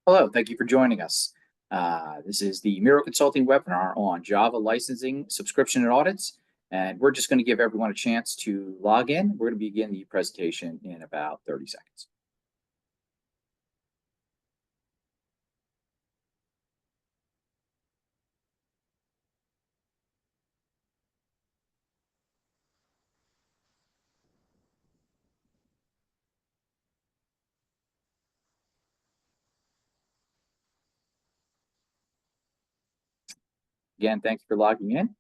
Hello, thank you for joining us. This is the Miro Consulting webinar on Java licensing, subscription, and audits. And we're just going to give everyone a chance to log in. We're going to begin the presentation in about 30 seconds. Again, thank you for logging in.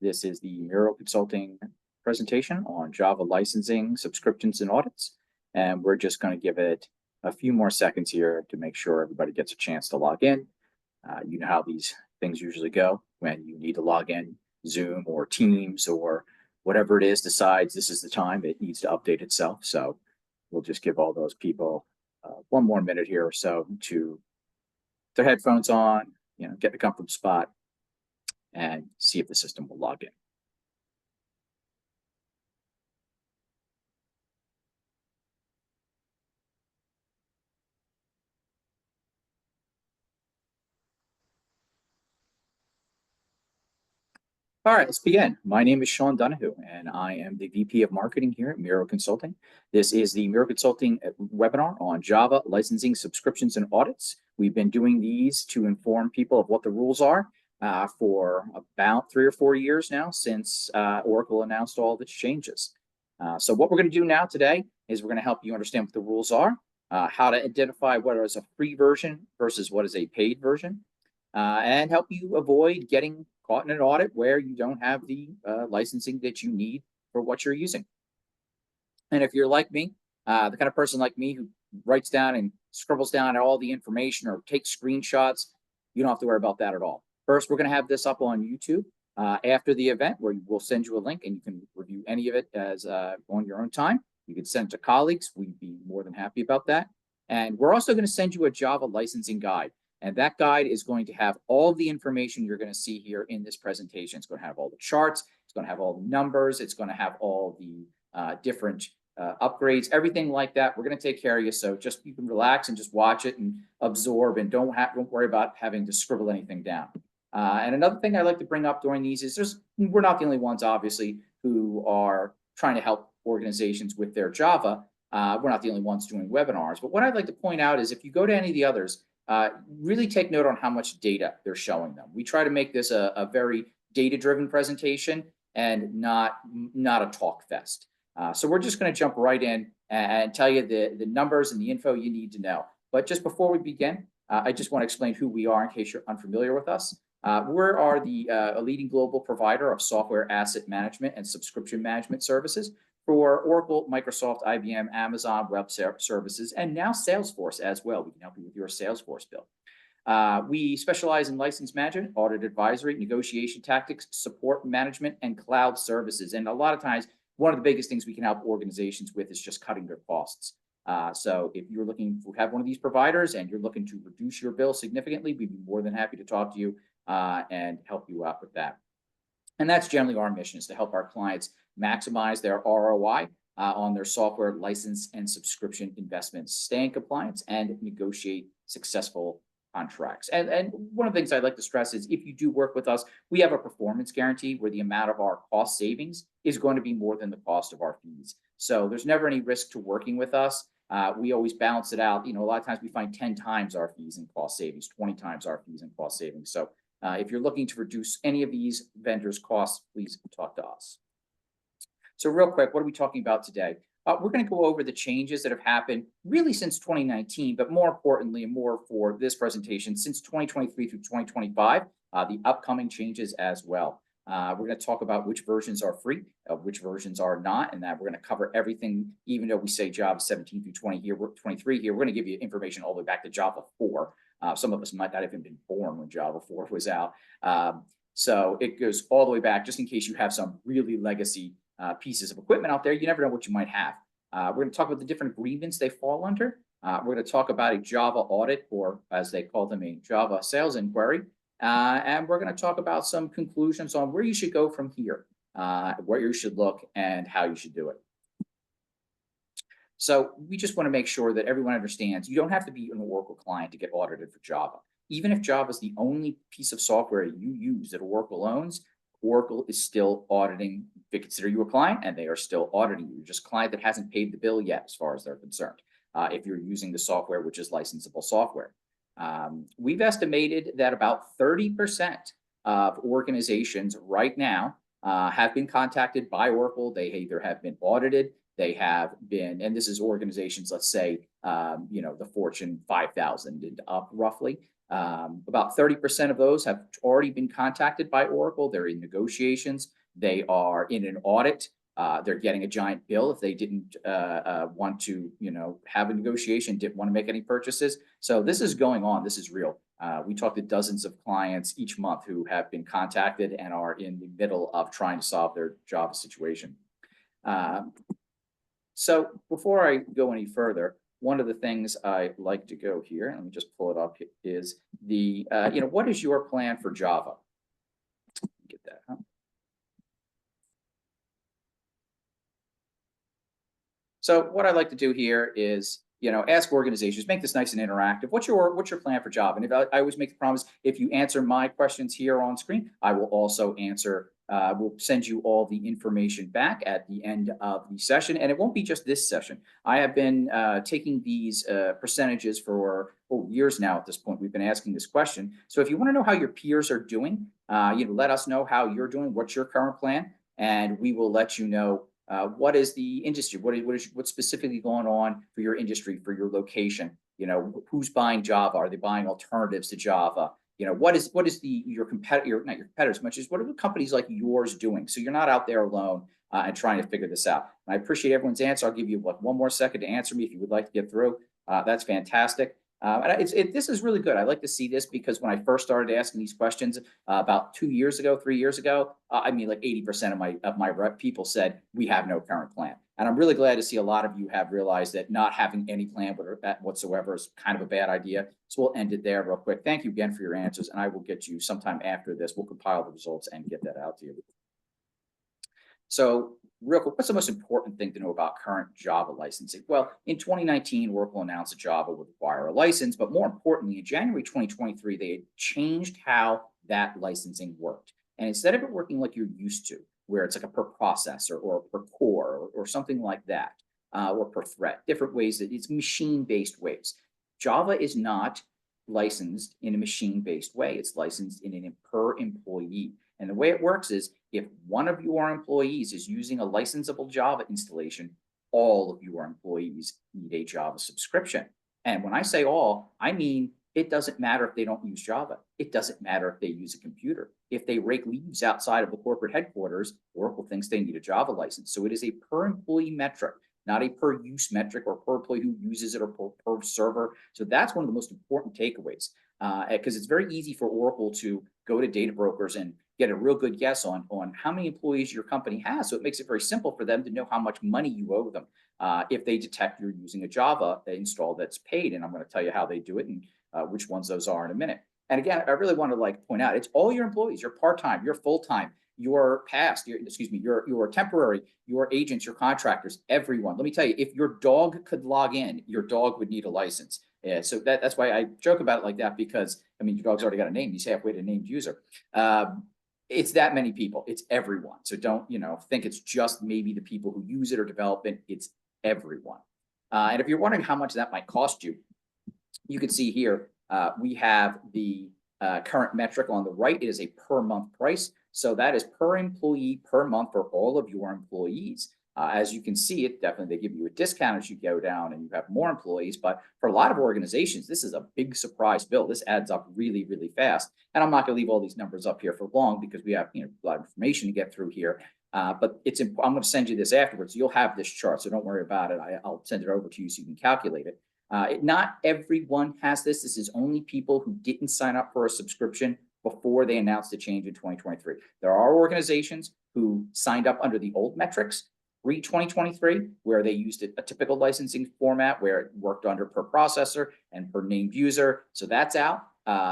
This is the Miro Consulting presentation on Java licensing, subscriptions, and audits. And we're just going to give it a few more seconds here to make sure everybody gets a chance to log in. You know how these things usually go when you need to log in. Zoom or Teams or whatever it is decides this is the time it needs to update itself. So we'll just give all those people one more minute here or so to put their headphones on, get the comfortable spot and see if the system will log in. All right, let's begin. My name is Sean Donahue, and I am the VP of Marketing here at Miro Consulting. This is the Miro Consulting webinar on Java licensing, subscriptions, and audits. We've been doing these to inform people of what the rules are for about 3 or 4 years now since Oracle announced all of its changes. So what we're going to do now today is we're going to help you understand what the rules are, how to identify what is a free version versus what is a paid version, and help you avoid getting caught in an audit where you don't have the licensing that you need for what you're using. And if you're like me, the kind of person like me who writes down and scribbles down all the information or takes screenshots, you don't have to worry about that at all. First, we're going to have this up on YouTube after the event, where we'll send you a link and you can review any of it as on your own time. You can send it to colleagues. We'd be more than happy about that. And we're also going to send you a Java licensing guide. And that guide is going to have all the information you're going to see here in this presentation. It's going to have all the charts. It's going to have all the numbers. It's going to have all the different upgrades, everything like that. We're going to take care of you. So just you can relax and just watch it and absorb, and don't worry about having to scribble anything down. And another thing I like to bring up during these is we're not the only ones, obviously, who are trying to help organizations with their Java. We're not the only ones doing webinars. But what I'd like to point out is if you go to any of the others, really take note on how much data they're showing them. We try to make this a very data-driven presentation and not a talk fest. So we're just going to jump right in and tell you the numbers and the info you need to know. But just before we begin, I just want to explain who we are in case you're unfamiliar with us. We are a leading global provider of software asset management and subscription management services for Oracle, Microsoft, IBM, Amazon Web Services, and now Salesforce as well. We can help you with your Salesforce bill. We specialize in license management, audit advisory, negotiation tactics, support management, and cloud services. And a lot of times, one of the biggest things we can help organizations with is just cutting their costs. So if you're looking to have one of these providers and you're looking to reduce your bill significantly, we'd be more than happy to talk to you and help you out with that. And that's generally our mission, is to help our clients maximize their ROI on their software license and subscription investments, stay in compliance, and negotiate successful contracts. And one of the things I'd like to stress is if you do work with us, we have a performance guarantee where the amount of our cost savings is going to be more than the cost of our fees. So there's never any risk to working with us. We always balance it out. A lot of times we find 10 times our fees and cost savings, 20 times our fees and cost savings. So if you're looking to reduce any of these vendors' costs, please talk to us. So real quick, what are we talking about today? We're going to go over the changes that have happened really since 2019, but more importantly, and more for this presentation, since 2023 through 2025, the upcoming changes as well. We're going to talk about which versions are free, which versions are not, and that we're going to cover everything, even though we say Java 17 through 23 here, we're going to give you information all the way back to Java 4. Some of us might not have even been born when Java 4 was out. So it goes all the way back, just in case you have some really legacy pieces of equipment out there. You never know what you might have. We're going to talk about the different agreements they fall under. We're going to talk about a Java audit, or as they call them, a Java sales inquiry. And we're going to talk about some conclusions on where you should go from here, where you should look, and how you should do it. So we just want to make sure that everyone understands you don't have to be an Oracle client to get audited for Java. Even if Java is the only piece of software you use that Oracle owns, Oracle is still auditing. They consider you a client and they are still auditing you. You're just a client that hasn't paid the bill yet, as far as they're concerned, if you're using the software, which is licensable software. We've estimated that about 30% of organizations right now have been contacted by Oracle. They either have been audited, they have been, and this is organizations, let's say, the Fortune 5,000 and up roughly. About 30% of those have already been contacted by Oracle. They're in negotiations. They are in an audit. They're getting a giant bill if they didn't want to, have a negotiation, didn't want to make any purchases. So this is going on. This is real. We talk to dozens of clients each month who have been contacted and are in the middle of trying to solve their Java situation. So before I go any further, one of the things I like to go here, let me just pull it up, is the, what is your plan for Java? Get that, huh? So what I like to do here is, ask organizations, make this nice and interactive. What's your plan for Java? And if I always make the promise, if you answer my questions here on screen, I will also answer. We'll send you all the information back at the end of the session, and it won't be just this session. I have been taking these percentages for years now. At this point, we've been asking this question. So if you want to know how your peers are doing, let us know how you're doing. What's your current plan, and we will let you know. What is the industry? What's specifically going on for your industry, for your location? Who's buying Java? Are they buying alternatives to Java? What is your competitor, not your competitors, much as what are the companies like yours doing? So you're not out there alone and trying to figure this out. And I appreciate everyone's answer. I'll give you one more second to answer me if you would like to get through. That's fantastic. This is really good. I like to see this because when I first started asking these questions about 2 years ago, 3 years ago, like 80% of my rep people said we have no current plan. And I'm really glad to see a lot of you have realized that not having any plan whatsoever is kind of a bad idea. So we'll end it there real quick. Thank you again for your answers, and I will get you sometime after this. We'll compile the results and get that out to you. So real quick, what's the most important thing to know about current Java licensing? Well, in 2019, Oracle announced that Java would require a license, but more importantly, in January 2023, they had changed how that licensing worked. And instead of it working like you're used to, where it's like a per processor or per core or something like that, or per thread, different ways that it's machine-based ways. Java is not licensed in a machine-based way. It's licensed in a per employee. And the way it works is if one of your employees is using a licensable Java installation, all of your employees need a Java subscription. And when I say all, I mean it doesn't matter if they don't use Java. It doesn't matter if they use a computer. If they rake leaves outside of the corporate headquarters, Oracle thinks they need a Java license. So it is a per employee metric, not a per use metric or per employee who uses it or per server. So that's one of the most important takeaways because it's very easy for Oracle to go to data brokers and get a real good guess on how many employees your company has. So it makes it very simple for them to know how much money you owe them if they detect you're using a Java install that's paid. And I'm going to tell you how they do it and which ones those are in a minute. And again, I really want to point out, it's all your employees, your part-time, your full-time, your past, your temporary, your agents, your contractors, everyone. Let me tell you, if your dog could log in, your dog would need a license. Yeah, so that's why I joke about it like that, because your dog's already got a name. He's halfway to a named user. It's that many people. It's everyone. So don't think it's just maybe the people who use it or develop it. It's everyone. And if you're wondering how much that might cost you, you can see here we have the current metric on the right. It is a per month price. So that is per employee per month for all of your employees. As you can see, they give you a discount as you go down and you have more employees. But for a lot of organizations, this is a big surprise bill. This adds up really, really fast. And I'm not going to leave all these numbers up here for long because we have a lot of information to get through here. But I'm going to send you this afterwards. You'll have this chart, so don't worry about it. I'll send it over to you so you can calculate it. Not everyone has this. This is only people who didn't sign up for a subscription before they announced the change in 2023. There are organizations who signed up under the old metrics pre-2023, where they used a typical licensing format where it worked under per processor and per named user. So that's out.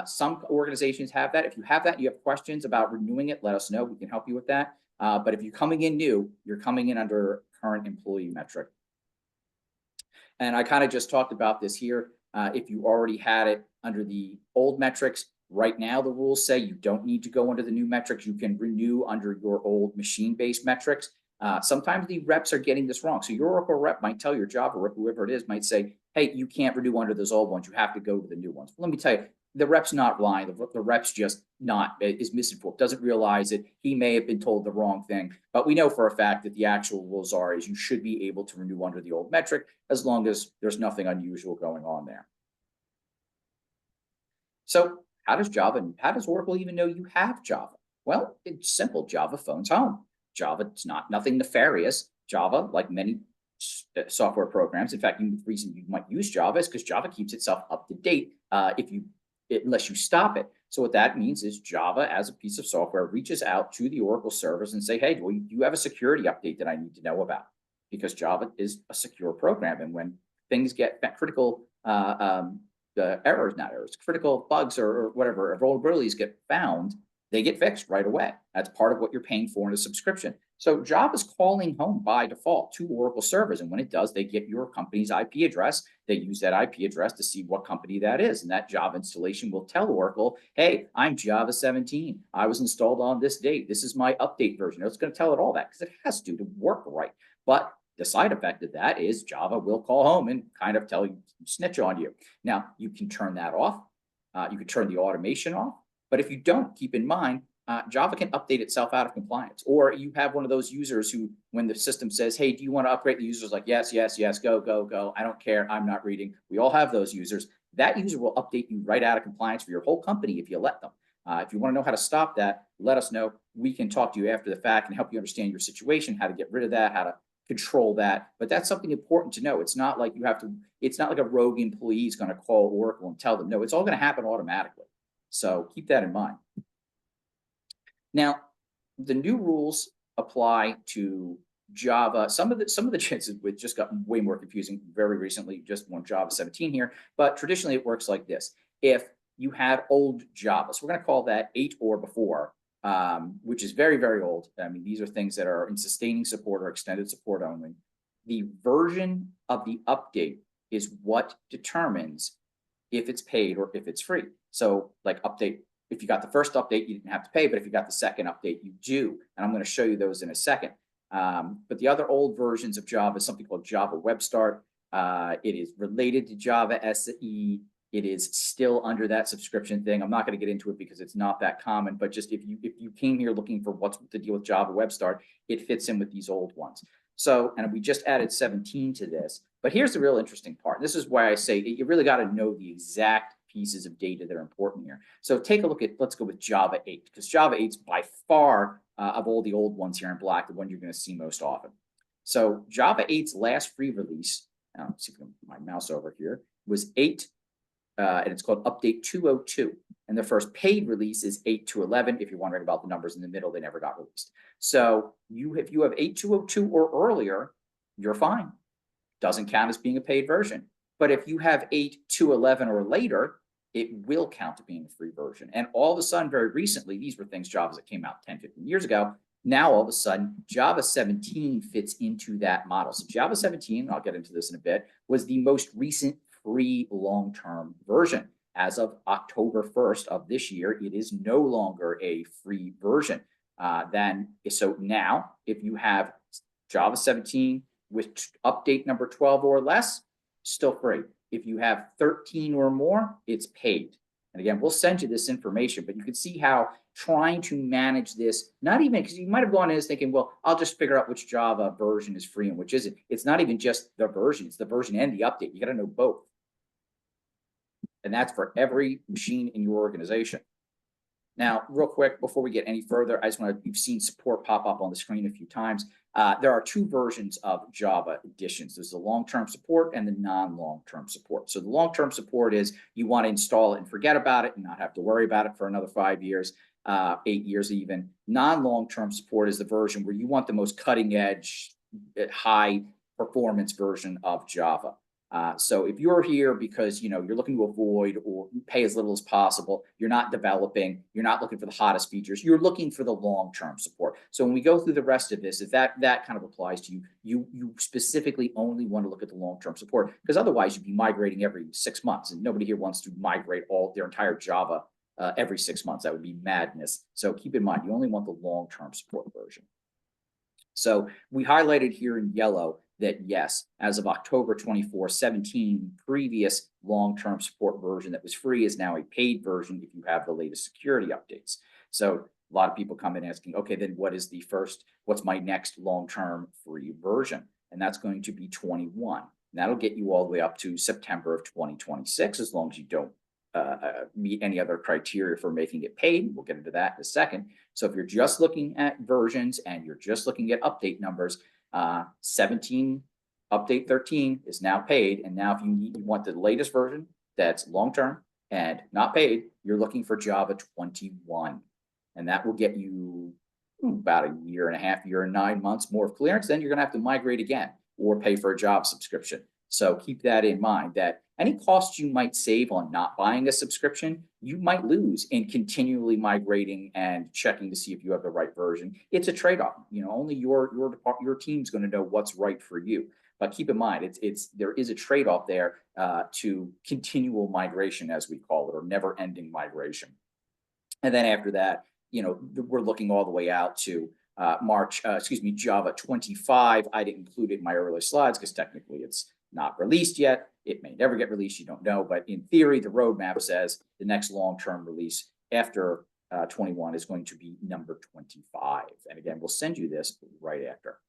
Some organizations have that. If you have that, you have questions about renewing it, let us know. We can help you with that. But if you're coming in new, you're coming in under current employee metric. And I kind of just talked about this here. If you already had it under the old metrics, right now the rules say you don't need to go under the new metrics. You can renew under your old machine-based metrics. Sometimes the reps are getting this wrong. So your Oracle rep might tell your Java rep, whoever it is, might say, hey, you can't renew under those old ones. You have to go to the new ones. Let me tell you, the rep's not lying. The rep's just is misinformed, doesn't realize it. He may have been told the wrong thing, but we know for a fact that the actual rules is you should be able to renew under the old metric as long as there's nothing unusual going on there. So how does Oracle even know you have Java? Well, it's simple. Java phones home. Java, it's nothing nefarious. Java, like many software programs, in fact, the reason you might use Java is because Java keeps itself up to date unless you stop it. So what that means is Java, as a piece of software, reaches out to the Oracle servers and say, hey, well, you have a security update that I need to know about, because Java is a secure program. And when things get critical critical bugs or whatever, vulnerabilities get found, they get fixed right away. That's part of what you're paying for in a subscription. So Java's calling home by default to Oracle servers. And when it does, they get your company's IP address. They use that IP address to see what company that is. And that Java installation will tell Oracle, hey, I'm Java 17. I was installed on this date. This is my update version. It's going to tell it all that because it has to work right. But the side effect of that is Java will call home and kind of tell you, snitch on you. Now, you can turn that off. You can turn the automation off. But if you don't, keep in mind, Java can update itself out of compliance. Or you have one of those users who, when the system says, hey, do you want to upgrade? The user's like, yes, yes, yes, go, go, go. I don't care. I'm not reading. We all have those users. That user will update you right out of compliance for your whole company if you let them. If you want to know how to stop that, let us know. We can talk to you after the fact and help you understand your situation, how to get rid of that, how to control that. But that's something important to know. It's not like it's not like a rogue employee is going to call Oracle and tell them. No, it's all going to happen automatically. So keep that in mind. Now, the new rules apply to Java. Some of the chances with just got way more confusing very recently, just on Java 17 here. But traditionally, it works like this. If you had old Java, so we're going to call that 8 or before, which is very, very old. I mean, these are things that are in sustaining support or extended support only. The version of the update is what determines if it's paid or if it's free. So like update, if you got the first update, you didn't have to pay, but if you got the second update, you do. And I'm going to show you those in a second. But the other old versions of Java is something called Java Web Start. It is related to Java SE. It is still under that subscription thing. I'm not going to get into it because it's not that common, but just if you came here looking for what's the deal with Java Web Start, it fits in with these old ones. So, and we just added 17 to this, but here's the real interesting part. This is why I say you really got to know the exact pieces of data that are important here. So take a look at, let's go with Java 8, because Java 8 is by far of all the old ones here in black, the one you're going to see most often. So Java 8's last free release, let's see if I can put my mouse over here, was 8, and it's called Update 202. And the first paid release is 8 to 11. If you're wondering about the numbers in the middle, they never got released. So if you have 8202 or earlier, you're fine. Doesn't count as being a paid version. But if you have 8 to 11 or later, it will count to being a free version. And all of a sudden, very recently, these were things Java that came out 10, 15 years ago. Now, all of a sudden, Java 17 fits into that model. So Java 17, I'll get into this in a bit, was the most recent free long-term version. As of October 1st of this year, it is no longer a free version. So now, if you have Java 17 with update number 12 or less, still free. If you have 13 or more, it's paid. And again, we'll send you this information, but you can see how trying to manage this, not even because you might have gone in as thinking, well, I'll just figure out which Java version is free and which isn't. It's not even just the version, it's the version and the update. You got to know both. And that's for every machine in your organization. Now, real quick, before we get any further, I just want to, you've seen support pop up on the screen a few times. There are two versions of Java editions. There's the long-term support and the non-long-term support. So the long-term support is you want to install it and forget about it and not have to worry about it for another 5 years, 8 years even. Non-long-term support is the version where you want the most cutting-edge, high-performance version of Java. So if you're here because you're looking to avoid or pay as little as possible, you're not developing, you're not looking for the hottest features, you're looking for the long-term support. So when we go through the rest of this, if that kind of applies to you, you specifically only want to look at the long-term support, because otherwise you'd be migrating every 6 months, and nobody here wants to migrate all their entire Java every 6 months. That would be madness. So keep in mind, you only want the long-term support version. So we highlighted here in yellow that yes, as of October 24, 17, previous long-term support version that was free is now a paid version if you have the latest security updates. So a lot of people come in asking, okay, then what's my next long-term free version? And that's going to be 21. And that'll get you all the way up to September of 2026, as long as you don't meet any other criteria for making it paid. We'll get into that in a second. So if you're just looking at versions and you're just looking at update numbers, 17 update 13 is now paid. And now if you want the latest version that's long-term and not paid, you're looking for Java 21. And that will get you about a year and a half, year and 9 months more of clearance. Then you're going to have to migrate again or pay for a Java subscription. So keep that in mind, that any costs you might save on not buying a subscription, you might lose in continually migrating and checking to see if you have the right version. It's a trade-off. Only your team's going to know what's right for you. But keep in mind, there is a trade-off there to continual migration, as we call it, or never-ending migration. And then after that, we're looking all the way out to Java 25. I didn't include it in my earlier slides because technically it's not released yet. It may never get released, you don't know. But in theory, the roadmap says the next long-term release after 21 is going to be number 25. And again, we'll send you this right after.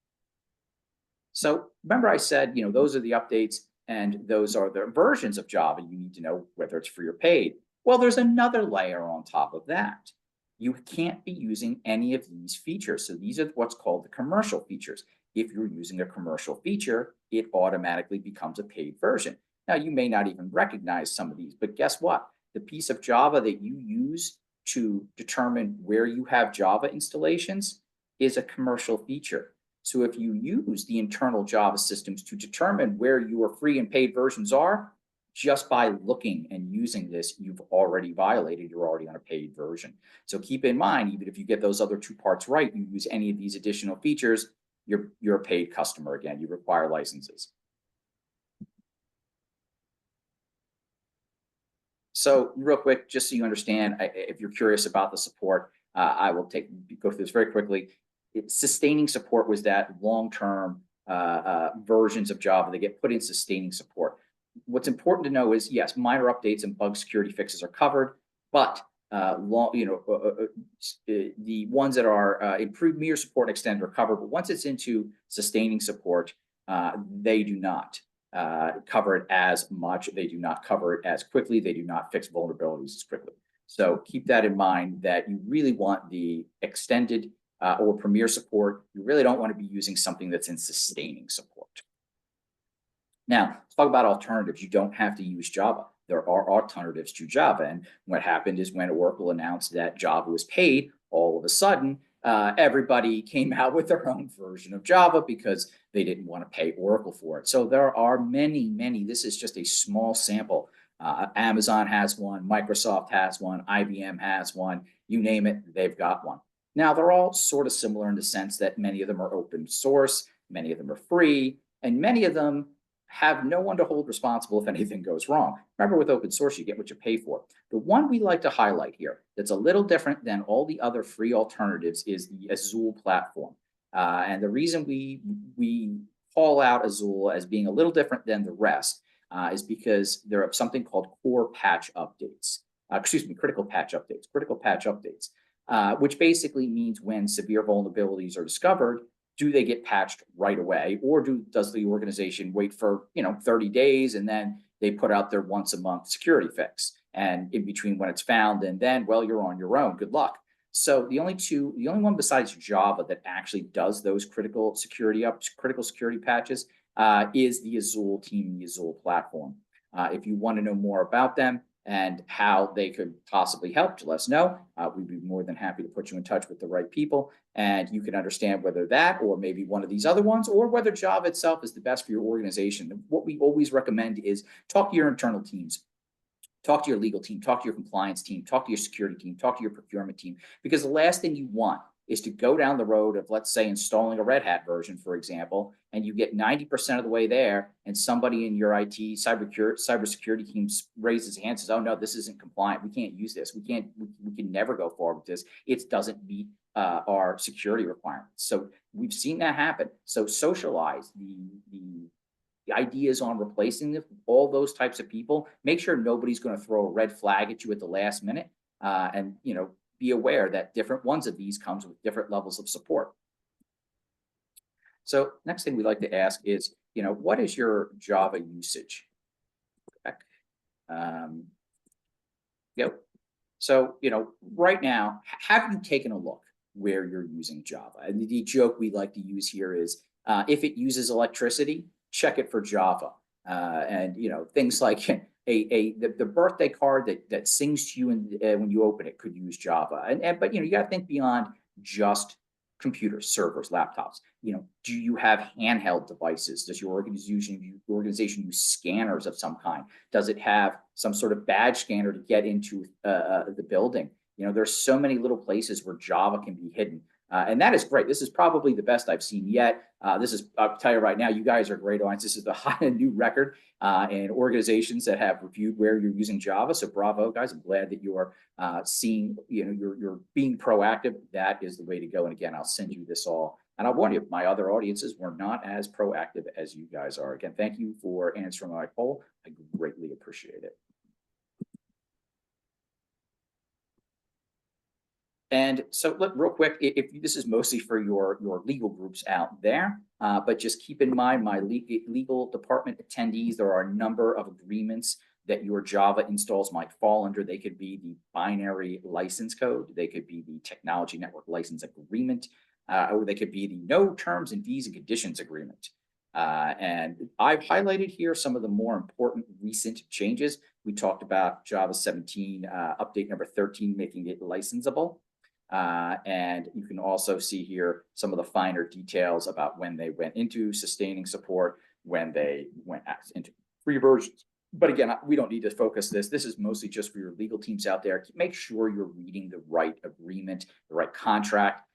So remember I said, those are the updates and those are the versions of Java you need to know whether it's free or paid. Well, there's another layer on top of that. You can't be using any of these features. So these are what's called the commercial features. If you're using a commercial feature, it automatically becomes a paid version. Now, you may not even recognize some of these, but guess what? The piece of Java that you use to determine where you have Java installations is a commercial feature. So if you use the internal Java systems to determine where your free and paid versions are, just by looking and using this, you've already violated, you're already on a paid version. So keep in mind, even if you get those other two parts right, you use any of these additional features, you're a paid customer again, you require licenses. So real quick, just so you understand, if you're curious about the support, I will go through this very quickly. Sustaining support was that long-term versions of Java that get put in sustaining support. What's important to know is, yes, minor updates and bug security fixes are covered, but the ones that are in premier support and extended are covered. But once it's into sustaining support, they do not cover it as much. They do not cover it as quickly. They do not fix vulnerabilities as quickly. So keep that in mind, that you really want the extended or premier support. You really don't want to be using something that's in sustaining support. Now, let's talk about alternatives. You don't have to use Java. There are alternatives to Java. And what happened is when Oracle announced that Java was paid, all of a sudden, everybody came out with their own version of Java because they didn't want to pay Oracle for it. So there are many, this is just a small sample. Amazon has one, Microsoft has one, IBM has one, you name it, they've got one. Now, they're all sort of similar in the sense that many of them are open source, many of them are free, and many of them have no one to hold responsible if anything goes wrong. Remember, with open source, you get what you pay for. The one we like to highlight here that's a little different than all the other free alternatives is the Azul platform. And the reason we call out Azul as being a little different than the rest is because there are something called critical patch updates, which basically means when severe vulnerabilities are discovered, do they get patched right away, or does the organization wait for 30 days and then they put out their once a month security fix? And in between when it's found and then, well, you're on your own. Good luck. So the only one besides Java that actually does those critical security patches is the Azul team, the Azul platform. If you want to know more about them, and how they could possibly help, to let us know. We'd be more than happy to put you in touch with the right people, and you can understand whether that or maybe one of these other ones, or whether Java itself is the best for your organization. What we always recommend is talk to your internal teams. Talk to your legal team, talk to your compliance team, talk to your security team, talk to your procurement team, because the last thing you want is to go down the road of, let's say, installing a Red Hat version, for example, and you get 90% of the way there, and somebody in your IT cybersecurity team raises his hand and says, "Oh no, this isn't compliant. We can't use this. We can never go forward with this. It doesn't meet our security requirements." So we've seen that happen. So socialize the ideas on replacing all those types of people. Make sure nobody's going to throw a red flag at you at the last minute, and be aware that different ones of these comes with different levels of support. So next thing we like to ask is, what is your Java usage? So, right now, have you taken a look where you're using Java? And the joke we like to use here is, if it uses electricity, check it for Java. And things like the birthday card that sings to you when you open it could use Java. But you got to think beyond just computers, servers, laptops. Do you have handheld devices? Does your organization use scanners of some kind? Does it have some sort of badge scanner to get into the building? There's so many little places where Java can be hidden. And that is great. This is probably the best I've seen yet. I'll tell you right now, you guys are great audience. This is the high new record in organizations that have reviewed where you're using Java. So bravo, guys. I'm glad that you are seeing, you're being proactive. That is the way to go. And again, I'll send you this all. And I'll warn you, my other audiences were not as proactive as you guys are. Again, thank you for answering my poll. I greatly appreciate it. And so, look, real quick, if this is mostly for your legal groups out there, but just keep in mind, my legal department attendees, there are a number of agreements that your Java installs might fall under. They could be the binary license code. They could be the technology network license agreement, or they could be the no terms and fees and conditions agreement. And I've highlighted here some of the more important recent changes. We talked about Java 17, update number 13, making it licensable. And you can also see here some of the finer details about when they went into sustaining support, when they went into free versions. But again, we don't need to focus this. This is mostly just for your legal teams out there. Make sure you're reading the right agreement, the right contract.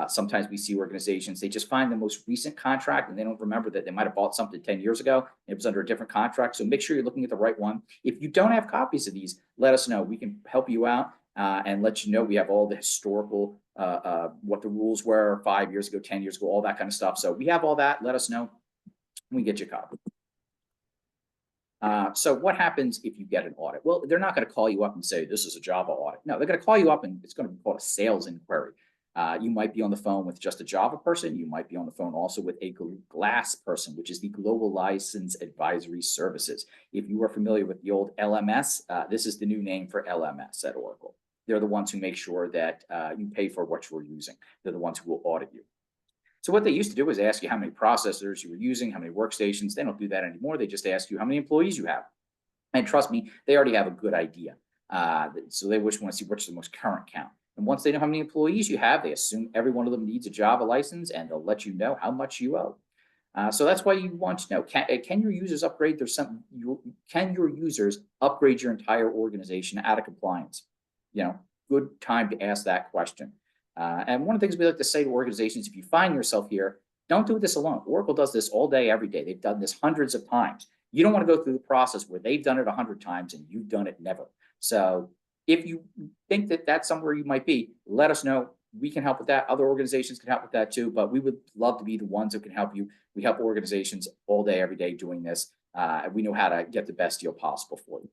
Sometimes we see organizations, they just find the most recent contract and they don't remember that they might have bought something 10 years ago. It was under a different contract. So make sure you're looking at the right one. If you don't have copies of these, let us know. We can help you out. And let you know we have all the historical, what the rules were 5 years ago, 10 years ago, all that kind of stuff. So we have all that. Let us know. We get you a copy. So what happens if you get an audit? Well, they're not going to call you up and say, this is a Java audit. No, they're going to call you up and it's going to be called a sales inquiry. You might be on the phone with just a Java person. You might be on the phone also with a GLAS person, which is the Global License Advisory Services. If you are familiar with the old LMS, this is the new name for LMS at Oracle. They're the ones who make sure that you pay for what you're using. They're the ones who will audit you. So what they used to do is ask you how many processors you were using, how many workstations. They don't do that anymore. They just ask you how many employees you have. And trust me, they already have a good idea. So they want to see what's the most current count. And once they know how many employees you have, they assume every one of them needs a Java license, and they'll let you know how much you owe. So that's why you want to know, can your users upgrade can your users upgrade your entire organization out of compliance? Good time to ask that question. And one of the things we like to say to organizations, if you find yourself here, don't do this alone. Oracle does this all day, every day. They've done this hundreds of times. You don't want to go through the process where they've done it 100 times and you've done it never. So if you think that that's somewhere you might be, let us know. We can help with that. Other organizations can help with that too, but we would love to be the ones who can help you. We help organizations all day, every day doing this. And we know how to get the best deal possible for you.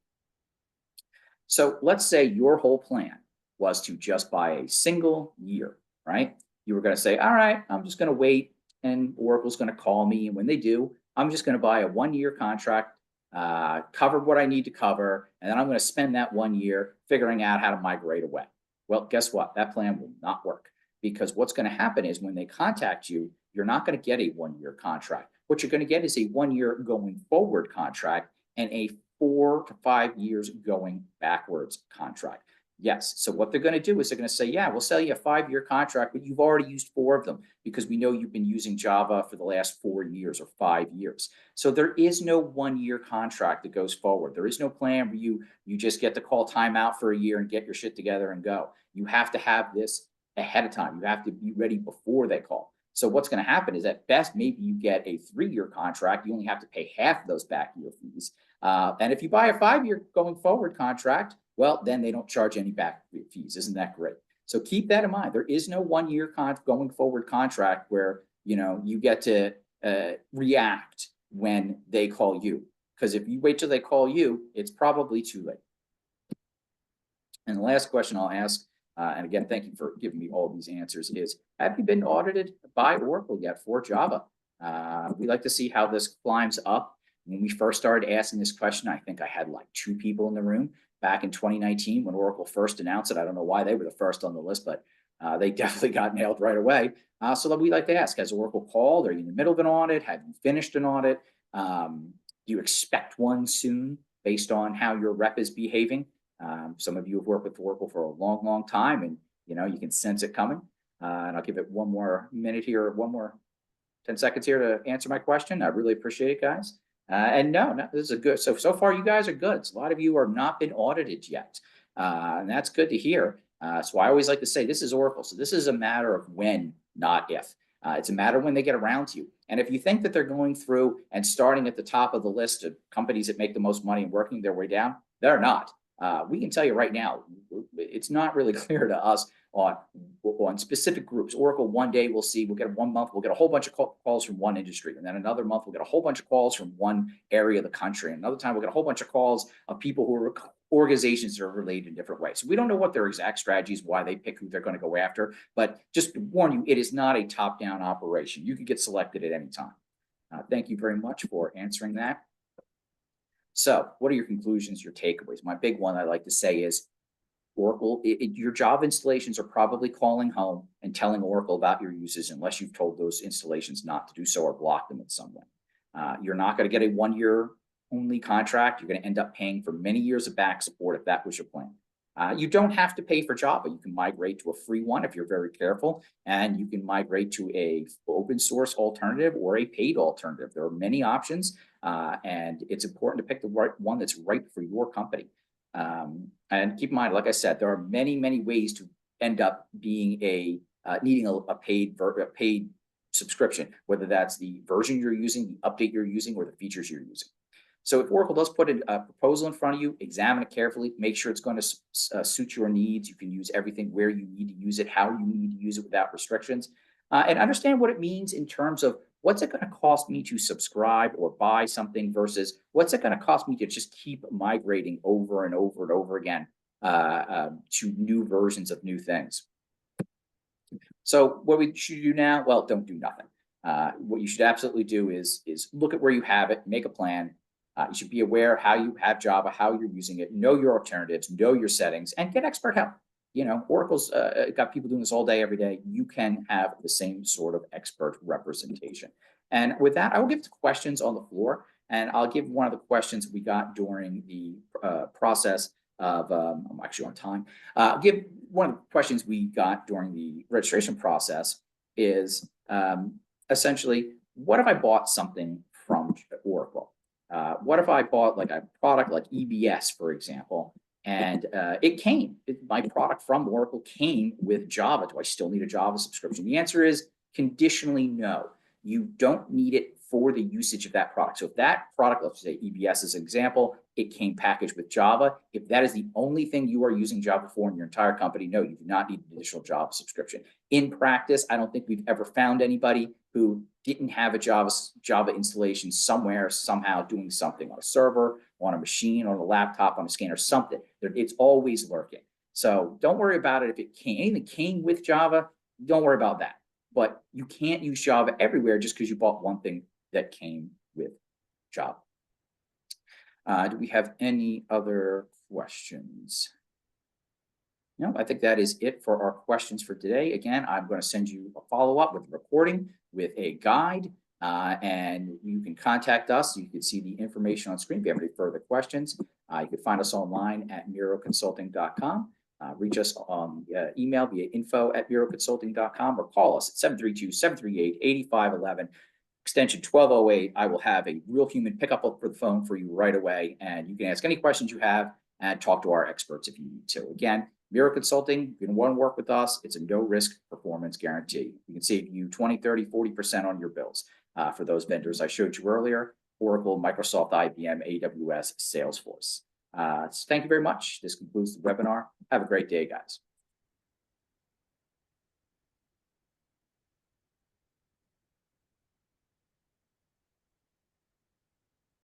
So let's say your whole plan was to just buy a single year, right? You were going to say, all right, I'm just going to wait and Oracle's going to call me. And when they do, I'm just going to buy a 1-year contract, cover what I need to cover. And then I'm going to spend that 1 year figuring out how to migrate away. Well, guess what? That plan will not work, because what's going to happen is when they contact you, you're not going to get a 1-year contract. What you're going to get is a 1-year going forward contract and a 4 to 5 years going backwards contract. Yes. So what they're going to do is they're going to say, yeah, we'll sell you a 5-year contract, but you've already used 4 of them because we know you've been using Java for the last 4 years or 5 years. So there is no 1-year contract that goes forward. There is no plan where you just get to call timeout for a year and get your shit together and go. You have to have this ahead of time. You have to be ready before they call. So what's going to happen is at best, maybe you get a 3-year contract. You only have to pay half of those back year fees. And if you buy a 5-year going forward contract, well, then they don't charge any back fees. Isn't that great? So keep that in mind. There is no 1-year going forward contract where, you get to react when they call you. Because if you wait till they call you, it's probably too late. And the last question I'll ask, and again, thank you for giving me all these answers, is have you been audited by Oracle yet for Java? We like to see how this climbs up. When we first started asking this question, I think I had like 2 people in the room back in 2019 when Oracle first announced it. I don't know why they were the first on the list, but they definitely got nailed right away. So we like to ask, has Oracle called? Are you in the middle of an audit? Have you finished an audit? Do you expect one soon based on how your rep is behaving? Some of you have worked with Oracle for a long, long time, and you can sense it coming. And I'll give it one more minute here, 10 seconds here to answer my question. I really appreciate it, guys. And no, this is a good. So far, you guys are good. So a lot of you are not been audited yet, and that's good to hear. So I always like to say this is Oracle. So this is a matter of when, not if. It's a matter of when they get around to you. And if you think that they're going through and starting at the top of the list of companies that make the most money and working their way down, they're not. We can tell you right now, it's not really clear to us on specific groups. Oracle, one day we'll get 1 month, we'll get a whole bunch of calls from one industry. And then another month, we'll get a whole bunch of calls from one area of the country. Another time, we'll get a whole bunch of calls of people who are organizations that are related in different ways. So we don't know what their exact strategies, why they pick who they're going to go after. But just to warn you, it is not a top-down operation. You can get selected at any time. Thank you very much for answering that. So what are your conclusions, your takeaways? My big one I like to say is Oracle, your Java installations are probably calling home and telling Oracle about your uses unless you've told those installations not to do so or block them in some way. You're not going to get a 1-year only contract. You're going to end up paying for many years of back support if that was your plan. You don't have to pay for Java. You can migrate to a free one if you're very careful, and you can migrate to a open source alternative or a paid alternative. There are many options, and it's important to pick the right one that's right for your company. And keep in mind, like I said, there are many, many ways to end up being needing a paid subscription, whether that's the version you're using, the update you're using, or the features you're using. So if Oracle does put a proposal in front of you, examine it carefully, make sure it's going to suit your needs. You can use everything where you need to use it, how you need to use it without restrictions, and understand what it means in terms of what's it going to cost me to subscribe or buy something versus what's it going to cost me to just keep migrating over and over and over again to new versions of new things. So what we should do now? Well, don't do nothing. What you should absolutely do is look at where you have it, make a plan. You should be aware how you have Java, how you're using it, know your alternatives, know your settings, and get expert help. Oracle's got people doing this all day, every day. You can have the same sort of expert representation. And with that, I will give the questions on the floor, and I'll give one of the questions we got during the process of, I'm actually on time. Give one of the questions we got during the registration process is essentially, what if I bought something from Oracle? What if I bought like a product like EBS, for example, and my product from Oracle came with Java? Do I still need a Java subscription? The answer is conditionally no. You don't need it for the usage of that product. So if that product, let's say EBS as an example, it came packaged with Java. If that is the only thing you are using Java for in your entire company, no, you do not need an additional Java subscription. In practice, I don't think we've ever found anybody who didn't have a Java installation somewhere, somehow doing something on a server, on a machine, on a laptop, on a scanner, something. It's always lurking. So don't worry about it. If anything came with Java, don't worry about that. But you can't use Java everywhere just because you bought one thing that came with Java. Do we have any other questions? No, I think that is it for our questions for today. Again, I'm going to send you a follow-up with a recording, with a guide, And you can contact us. You can see the information on screen if you have any further questions. You can find us online at miroconsulting.com. Reach us on email via info@miroconsulting.com or call us at 732-738-8511. Extension 1208. I will have a real human pick up for the phone for you right away. And you can ask any questions you have and talk to our experts if you need to. Again, Miro Consulting, if you want to work with us, it's a no risk performance guarantee. We can save you 20, 30, 40% on your bills for those vendors I showed you earlier: Oracle, Microsoft, IBM, AWS, Salesforce. So thank you very much. This concludes the webinar. Have a great day, guys.